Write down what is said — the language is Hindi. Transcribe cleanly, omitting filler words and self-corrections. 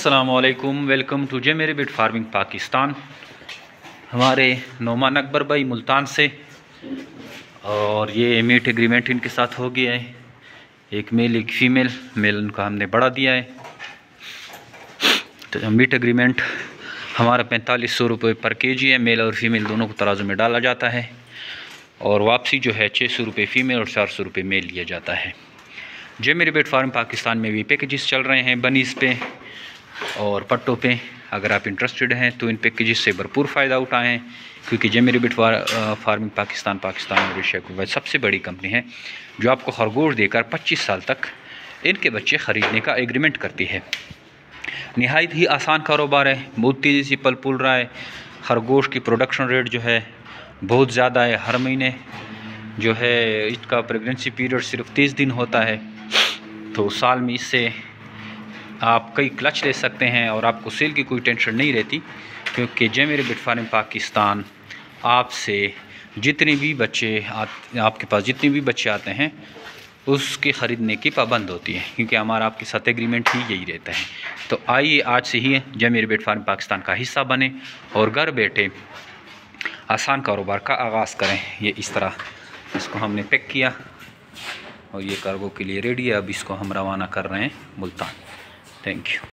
अस्सलामुअलैकुम, वेलकम टू जे मेरे बिट फार्मिंग पाकिस्तान। हमारे नोमान अकबर भाई मुल्तान से, और ये मीट एग्रीमेंट इनके साथ हो गया है। एक मेल एक फ़ीमेल, मेल उनका हमने बढ़ा दिया है। तो मीट एग्रीमेंट हमारा 4500 रुपये पर केजी है। मेल और फीमेल दोनों को तराजू में डाला जाता है, और वापसी जो है 600 रुपये फ़ीमेल और 400 रुपये मेल लिया जाता है। जे मेरे बिट फार्म पाकिस्तान में भी पैकेजेस चल रहे हैं बनीज़ पे और पट्टों पे। अगर आप इंटरेस्टेड हैं तो इन पैकेजेस से भरपूर फ़ायदा उठाएं, क्योंकि जे मेरे बिट फार्मिंग पाकिस्तान और एशिया की सबसे बड़ी कंपनी है जो आपको खरगोश देकर 25 साल तक इनके बच्चे ख़रीदने का एग्रीमेंट करती है। नहायत ही आसान कारोबार है, बहुत तेज़ी से पल पुल रहा है। खरगोश की प्रोडक्शन रेट जो है बहुत ज़्यादा है। हर महीने जो है इसका प्रेगनेंसी पीरियड सिर्फ 30 दिन होता है, तो साल में इससे आप कई क्लच ले सकते हैं और आपको सेल की कोई टेंशन नहीं रहती, क्योंकि जे मेरे बिट फार्म पाकिस्तान आपसे जितने भी बच्चे आपके पास जितने भी बच्चे आते हैं उसके ख़रीदने की पाबंद होती है, क्योंकि हमारा आपके साथ एग्रीमेंट ही यही रहता है। तो आइए आज से ही जे मेरे बिट फार्म पाकिस्तान का हिस्सा बने और घर बैठे आसान कारोबार का आगाज़ करें। ये इस तरह इसको हमने पैक किया और ये कार्गो के लिए रेडी है। अब इसको हम रवाना कर रहे हैं मुल्तान। Thank you.